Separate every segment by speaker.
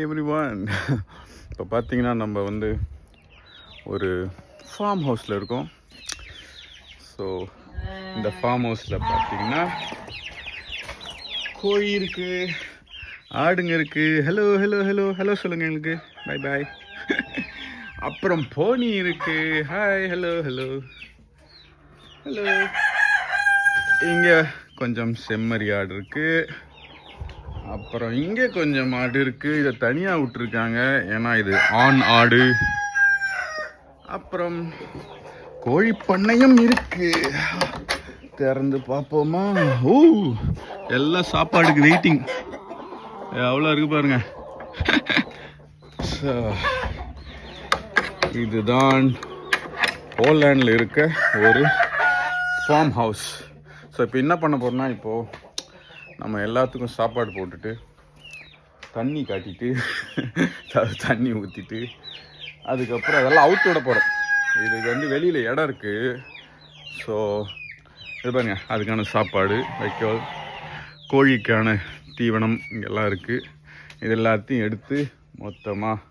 Speaker 1: Everyone, இப்போ பார்த்தீங்கன்னா நம்ம வந்து ஒரு ஃபார்ம் ஹவுஸில் இருக்கோம். ஸோ இந்த ஃபார்ம் ஹவுஸில் பார்த்தீங்கன்னா கோழி இருக்குது, ஆடுங்க இருக்குது. ஹலோ ஹலோ ஹலோ ஹலோ சொல்லுங்கள் எங்களுக்கு, பாய் பாய். அப்புறம் போனி இருக்குது, ஹாய் ஹலோ ஹலோ ஹலோ. இங்கே கொஞ்சம் செம்மறி ஆடு இருக்குது. அப்புறம் இங்கே கொஞ்சம் ஆடு இருக்குது. இதை தனியாக விட்டுருக்காங்க, ஏன்னா இது ஆண் ஆடு. அப்புறம் கோழி பண்ணையும் இருக்கு, திறந்து பார்ப்போமா? ஓ, எல்லாம் சாப்பாடுக்கு வெயிட்டிங். அவ்வளோ இருக்கு பாருங்க. இதுதான் போலாண்டில் இருக்க ஒரு ஃபார்ம் ஹவுஸ். ஸோ இப்போ என்ன பண்ண போகிறோம்னா, இப்போது நம்ம எல்லாத்துக்கும் சாப்பாடு போட்டுட்டு தண்ணி காட்டிட்டு தண்ணி ஊற்றிட்டு அதுக்கப்புறம் அதெல்லாம் அவுத்து விட போகிறோம். இதுக்கு வந்து வெளியில் இடம் இருக்குது. ஸோ இது பாருங்க, அதுக்கான சாப்பாடு, வைக்கோல், கோழிக்கான தீவனம் இங்கெல்லாம் இருக்குது. இது எல்லாத்தையும் எடுத்து மொத்தமாக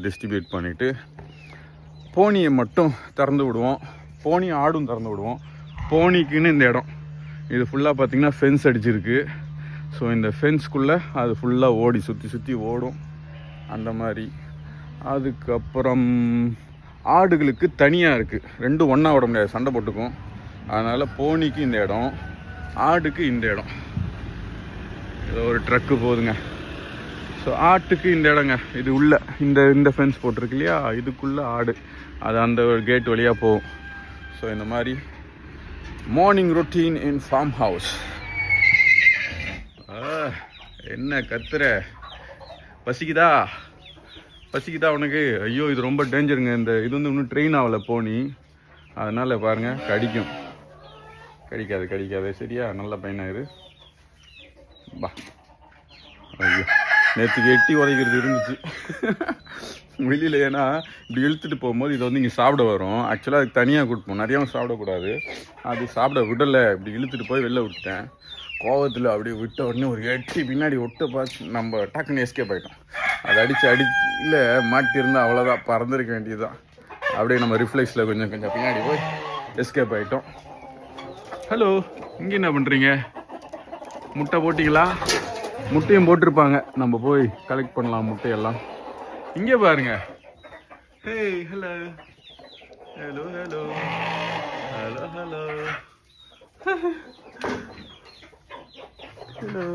Speaker 1: டிஸ்ட்ரிபியூட் பண்ணிவிட்டு போனியை மட்டும் திறந்து விடுவோம். போனி ஆடும் திறந்து விடுவோம். போனிக்குன்னு இந்த இடம் இது ஃபுல்லாக பார்த்திங்கன்னா ஃபென்ஸ் அடிச்சிருக்கு. ஸோ இந்த ஃபென்ஸ்குள்ளே அது ஃபுல்லாக ஓடி சுற்றி சுற்றி ஓடும் அந்த மாதிரி. அதுக்கப்புறம் ஆடுகளுக்கு தனியாக இருக்குது, ரெண்டும் ஒன்றா விட முடியாது, சண்டை போட்டுக்கும். அதனால் போனிக்கு இந்த இடம், ஆடுக்கு இந்த இடம். ஏதோ ஒரு ட்ரக்கு போகுதுங்க. ஸோ ஆட்டுக்கு இந்த இடங்க, இது உள்ள இந்த ஃபென்ஸ் போட்டிருக்கு இல்லையா, இதுக்குள்ளே ஆடு, அது அந்த கேட் வழியாக போகும். ஸோ இந்த மாதிரி morning routine in farm house. என்ன கத்துற, பசிக்குதா உனக்கு? ஐயோ, இது ரொம்ப டேஞ்சருங்க. இந்த இது வந்து இன்னும் ட்ரெயின் ஆகலை போனி, அதனால் பாருங்கள் கடிக்காது சரியா? நல்ல பையனாயிரு பா. ஐயோ, நேற்றுக்கு எட்டி உதைக்கிறது இருந்துச்சு வெளியில். ஏன்னா இப்படி இழுத்துட்டு போகும்போது இதை வந்து இங்கே சாப்பிட வரும். ஆக்சுவலாக அதுக்கு தனியாக கொடுப்போம், நிறையாவும் சாப்பிடக்கூடாது. அது சாப்பிட விடலை, இப்படி இழுத்துட்டு போய் வெளில விட்டுட்டேன். கோவத்தில் அப்படியே விட்ட உடனே ஒரு எட்டி பின்னாடி ஒட்ட பார்த்து நம்ம டக்குன்னு எஸ்கேப் ஆகிட்டோம். அதை அடியில் மாட்டியிருந்தால் அவ்வளோதான், பறந்துருக்க வேண்டியது தான். அப்படியே நம்ம ரிஃப்ளெக்ஸில் கொஞ்சம் பின்னாடி போய் எஸ்கேப் ஆகிட்டோம். ஹலோ, இங்கே என்ன பண்ணுறீங்க? முட்டை போட்டிங்களா? முட்டையும் போட்டிருப்பாங்க, நம்ம போய் கலெக்ட் பண்ணலாம் முட்டையெல்லாம். இங்கே பாருங்க. Hey hello hello hello hello hello hello.